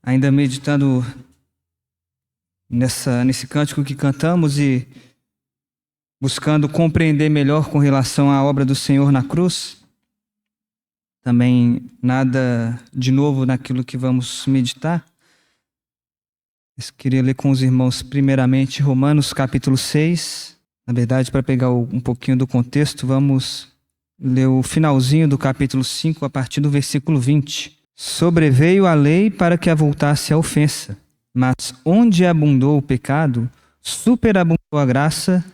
Ainda meditando nesse cântico que cantamos e buscando compreender melhor com relação à obra do Senhor na cruz. Também nada de novo naquilo que vamos meditar. Eu queria ler com os irmãos primeiramente Romanos capítulo 6. Na verdade, para pegar um pouquinho do contexto, vamos ler o finalzinho do capítulo 5 a partir do versículo 20. Sobreveio a lei para que avultasse a ofensa, mas onde abundou o pecado, superabundou a graça,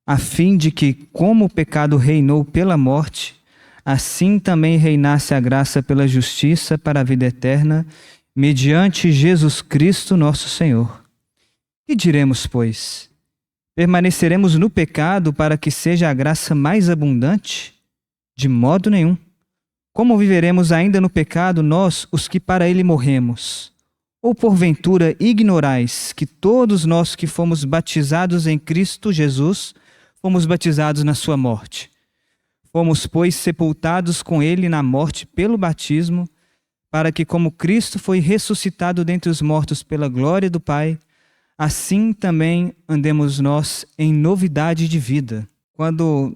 a fim de que, como o pecado reinou pela morte, assim também reinasse a graça pela justiça para a vida eterna, mediante Jesus Cristo nosso Senhor. Que diremos, pois? Permaneceremos no pecado para que seja a graça mais abundante? De modo nenhum. Como viveremos ainda no pecado nós, os que para ele morremos? Ou porventura ignorais que todos nós que fomos batizados em Cristo Jesus, fomos batizados na sua morte? Fomos, pois, sepultados com ele na morte pelo batismo, para que, como Cristo foi ressuscitado dentre os mortos pela glória do Pai, assim também andemos nós em novidade de vida. Quando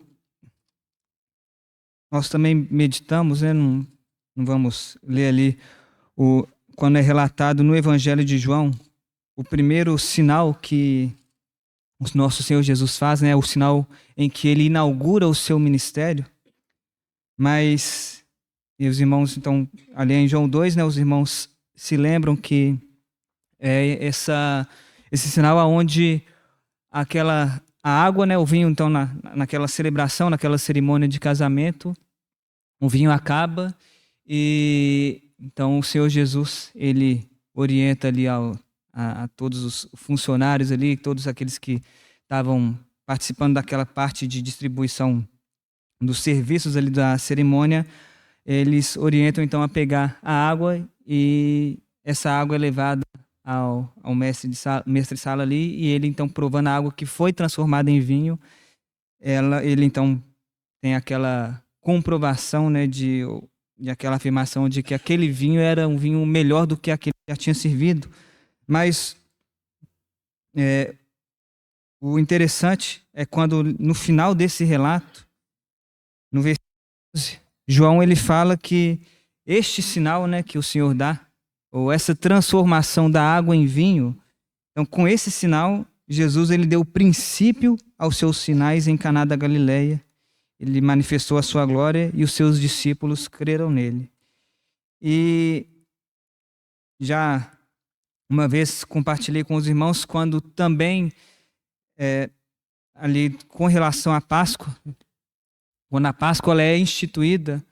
nós também meditamos, não vamos ler ali, quando é relatado no Evangelho de João, o primeiro sinal que o nosso Senhor Jesus faz, é o sinal em que ele inaugura o seu ministério. Mas, e os irmãos, então, ali em João 2, os irmãos se lembram que é esse sinal aonde a água, o vinho, então, naquela celebração, naquela cerimônia de casamento, o vinho acaba e então o Senhor Jesus, ele orienta ali a todos os funcionários ali, todos aqueles que estavam participando daquela parte de distribuição dos serviços ali da cerimônia, eles orientam então a pegar a água e essa água é levada ao mestre-sala ali e ele então provando a água que foi transformada em vinho, ele então tem aquela comprovação, de aquela afirmação de que aquele vinho era um vinho melhor do que aquele que já tinha servido. Mas o interessante é quando no final desse relato, no versículo 11, João ele fala que este sinal, que o Senhor dá, ou essa transformação da água em vinho, então com esse sinal, Jesus ele deu princípio aos seus sinais em Caná da Galileia. Ele manifestou a sua glória e os seus discípulos creram nele. E já uma vez compartilhei com os irmãos quando também ali com relação à Páscoa, quando a Páscoa ela é instituída,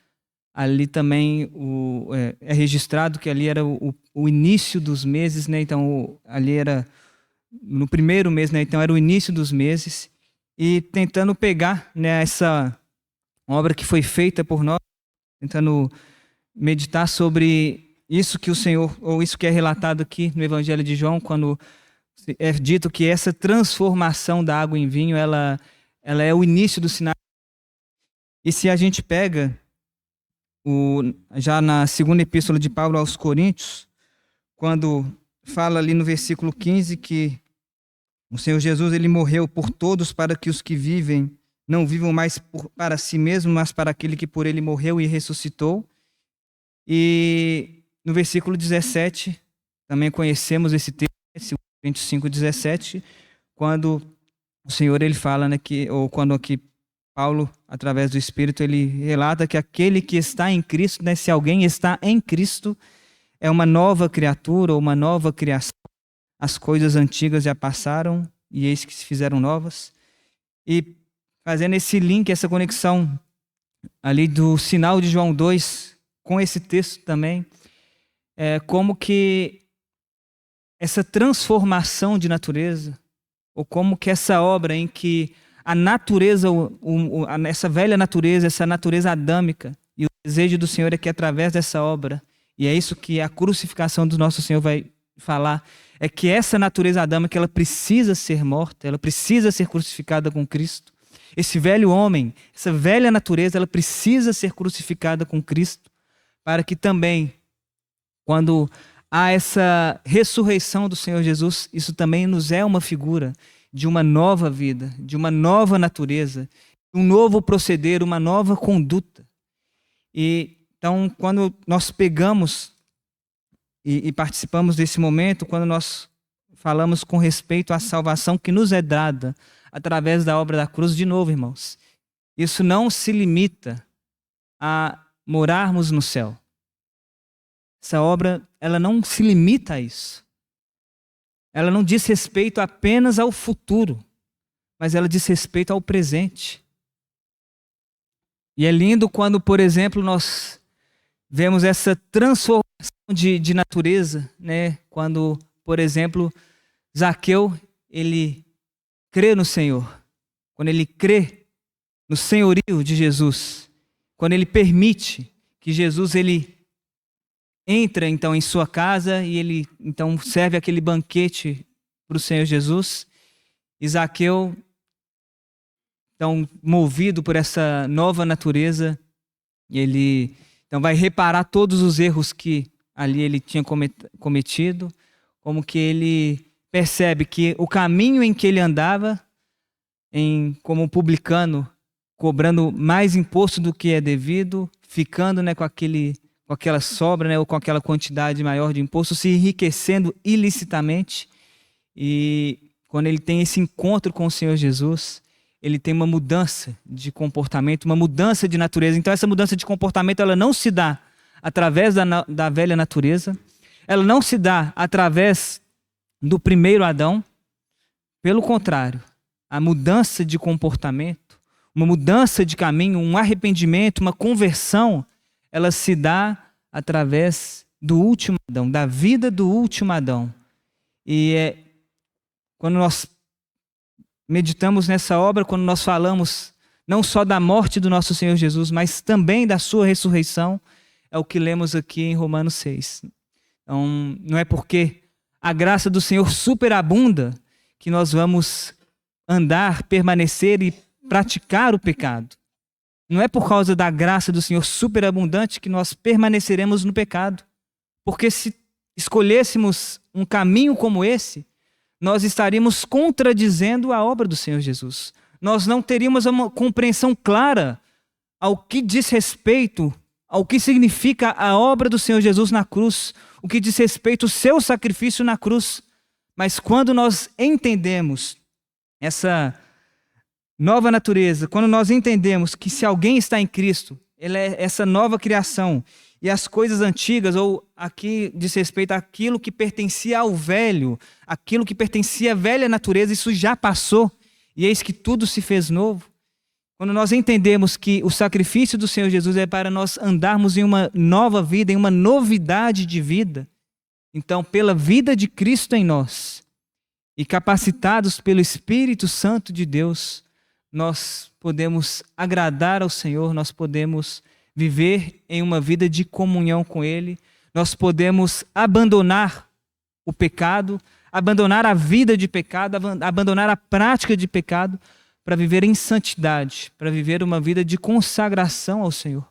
ali também é registrado que ali era o início dos meses, então ali era no primeiro mês, então era o início dos meses, e tentando pegar essa obra que foi feita por nós, tentando meditar sobre isso que o Senhor, ou isso que é relatado aqui no Evangelho de João, quando é dito que essa transformação da água em vinho, ela é o início do sinal. E se a gente pega já na segunda epístola de Paulo aos Coríntios, quando fala ali no versículo 15 que o Senhor Jesus ele morreu por todos para que os que vivem não vivam mais para si mesmo, mas para aquele que por ele morreu e ressuscitou. E no versículo 17, também conhecemos esse texto, 25:17, quando o Senhor ele fala, ou quando aqui Paulo, através do Espírito, ele relata que aquele que está em Cristo, se alguém está em Cristo, é uma nova criatura, ou uma nova criação. As coisas antigas já passaram e eis que se fizeram novas. E fazendo esse link, essa conexão ali do sinal de João 2 com esse texto também, como que essa transformação de natureza, ou como que essa obra em que a natureza, essa velha natureza, essa natureza adâmica, e o desejo do Senhor é que através dessa obra, e é isso que a crucificação do nosso Senhor vai falar, é que essa natureza adâmica ela precisa ser morta, ela precisa ser crucificada com Cristo. Esse velho homem, essa velha natureza, ela precisa ser crucificada com Cristo, para que também, quando há essa ressurreição do Senhor Jesus, isso também nos é uma figura de uma nova vida, de uma nova natureza, um novo proceder, uma nova conduta. E então, quando nós pegamos e participamos desse momento, quando nós falamos com respeito à salvação que nos é dada através da obra da cruz, de novo, irmãos, isso não se limita a morarmos no céu. Essa obra, ela não se limita a isso. Ela não diz respeito apenas ao futuro, mas ela diz respeito ao presente. E é lindo quando, por exemplo, nós vemos essa transformação de natureza, né? Quando, por exemplo, Zaqueu, ele crê no Senhor. Quando ele crê no senhorio de Jesus. Quando ele permite que Jesus ele entra então em sua casa e ele então serve aquele banquete para o Senhor Jesus. E Zaqueu, então movido por essa nova natureza, ele então vai reparar todos os erros que ali ele tinha cometido, como que ele percebe que o caminho em que ele andava, como publicano, cobrando mais imposto do que é devido, ficando, né, com aquela sobra, né, ou com aquela quantidade maior de imposto, se enriquecendo ilicitamente. E quando ele tem esse encontro com o Senhor Jesus, ele tem uma mudança de comportamento, uma mudança de natureza. Então essa mudança de comportamento, ela não se dá através da velha natureza, ela não se dá através do primeiro Adão. Pelo contrário, a mudança de comportamento, uma mudança de caminho, um arrependimento, uma conversão, ela se dá através do último Adão, da vida do último Adão. E quando nós meditamos nessa obra, quando nós falamos não só da morte do nosso Senhor Jesus, mas também da sua ressurreição, é o que lemos aqui em Romanos 6. Então, não é porque a graça do Senhor superabunda que nós vamos andar, permanecer e praticar o pecado. Não é por causa da graça do Senhor superabundante que nós permaneceremos no pecado. Porque se escolhêssemos um caminho como esse, nós estaríamos contradizendo a obra do Senhor Jesus. Nós não teríamos uma compreensão clara ao que diz respeito, ao que significa a obra do Senhor Jesus na cruz, o que diz respeito ao seu sacrifício na cruz. Mas quando nós entendemos essa nova natureza, quando nós entendemos que se alguém está em Cristo, ele é essa nova criação, e as coisas antigas, ou aqui diz respeito àquilo que pertencia ao velho, aquilo que pertencia à velha natureza, isso já passou, e eis que tudo se fez novo. Quando nós entendemos que o sacrifício do Senhor Jesus é para nós andarmos em uma nova vida, em uma novidade de vida, então pela vida de Cristo em nós, e capacitados pelo Espírito Santo de Deus, nós podemos agradar ao Senhor, nós podemos viver em uma vida de comunhão com Ele, nós podemos abandonar o pecado, abandonar a vida de pecado, abandonar a prática de pecado, para viver em santidade, para viver uma vida de consagração ao Senhor.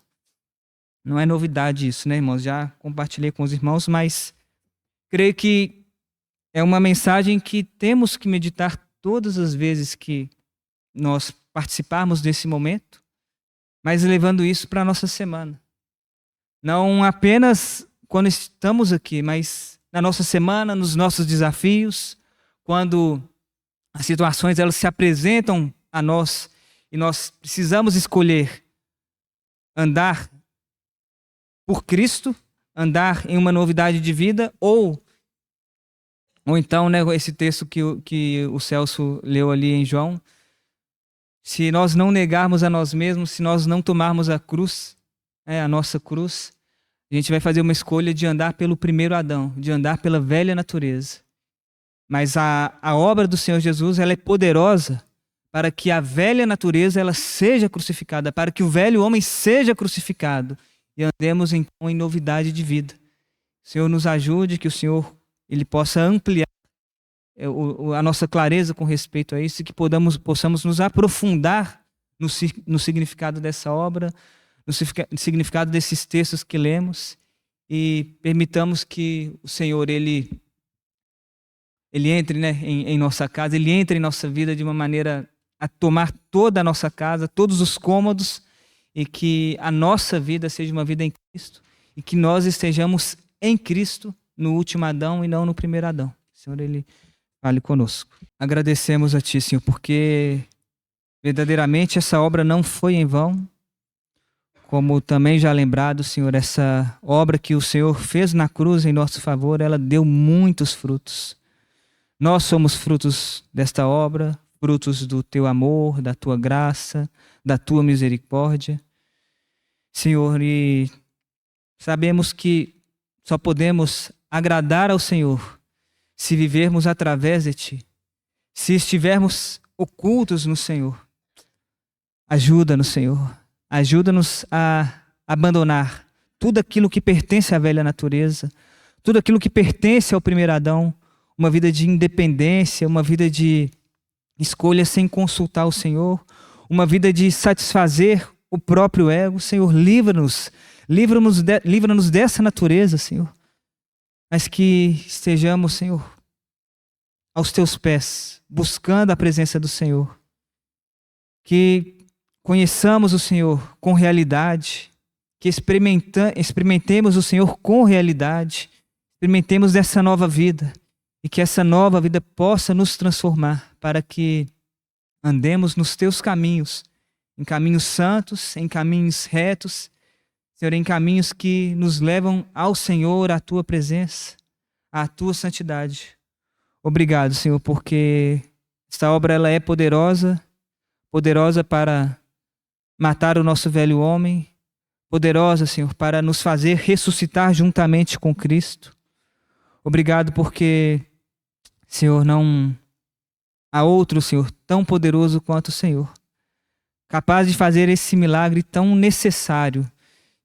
Não é novidade isso, né, irmãos? Já compartilhei com os irmãos, mas creio que é uma mensagem que temos que meditar todas as vezes que nós participarmos desse momento, mas levando isso para a nossa semana. Não apenas quando estamos aqui, mas na nossa semana, nos nossos desafios, quando as situações elas se apresentam a nós e nós precisamos escolher andar por Cristo, andar em uma novidade de vida, ou então, né, esse texto que o Celso leu ali em João, se nós não negarmos a nós mesmos, se nós não tomarmos a cruz, a nossa cruz, a gente vai fazer uma escolha de andar pelo primeiro Adão, de andar pela velha natureza. Mas a obra do Senhor Jesus, ela é poderosa para que a velha natureza ela seja crucificada, para que o velho homem seja crucificado e andemos então em novidade de vida. O Senhor nos ajude, que o Senhor ele possa ampliar a nossa clareza com respeito a isso e que possamos nos aprofundar no significado dessa obra, no significado desses textos que lemos e permitamos que o Senhor, Ele entre, né, em nossa casa, Ele entre em nossa vida de uma maneira a tomar toda a nossa casa, todos os cômodos, e que a nossa vida seja uma vida em Cristo, e que nós estejamos em Cristo no último Adão e não no primeiro Adão. O Senhor, Ele fale conosco. Agradecemos a Ti, Senhor, porque verdadeiramente essa obra não foi em vão. Como também já lembrado, Senhor, essa obra que o Senhor fez na cruz em nosso favor, ela deu muitos frutos. Nós somos frutos desta obra, frutos do Teu amor, da Tua graça, da Tua misericórdia. Senhor, e sabemos que só podemos agradar ao Senhor se vivermos através de Ti, se estivermos ocultos no Senhor. Ajuda-nos, Senhor. Ajuda-nos a abandonar tudo aquilo que pertence à velha natureza, tudo aquilo que pertence ao primeiro Adão, uma vida de independência, uma vida de escolha sem consultar o Senhor, uma vida de satisfazer o próprio ego. Senhor, livra-nos dessa natureza, Senhor, mas que estejamos, Senhor, aos Teus pés, buscando a presença do Senhor, que conheçamos o Senhor com realidade, que experimentemos o Senhor com realidade, experimentemos dessa nova vida e que essa nova vida possa nos transformar para que andemos nos Teus caminhos, em caminhos santos, em caminhos retos, Senhor, em caminhos que nos levam ao Senhor, à Tua presença, à Tua santidade. Obrigado, Senhor, porque esta obra ela é poderosa para matar o nosso velho homem, poderosa, Senhor, para nos fazer ressuscitar juntamente com Cristo. Obrigado porque, Senhor, não há outro, Senhor, tão poderoso quanto o Senhor, capaz de fazer esse milagre tão necessário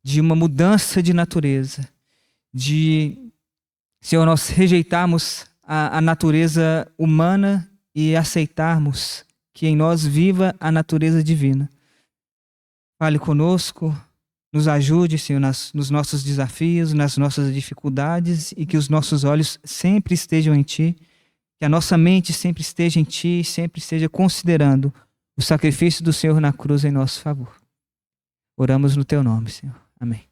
de uma mudança de natureza, de, Senhor, nós rejeitarmos a natureza humana e aceitarmos que em nós viva a natureza divina. Fale conosco, nos ajude, Senhor, nos nossos desafios, nas nossas dificuldades, e que os nossos olhos sempre estejam em Ti, que a nossa mente sempre esteja em Ti, sempre esteja considerando o sacrifício do Senhor na cruz em nosso favor. Oramos no Teu nome, Senhor. Amém.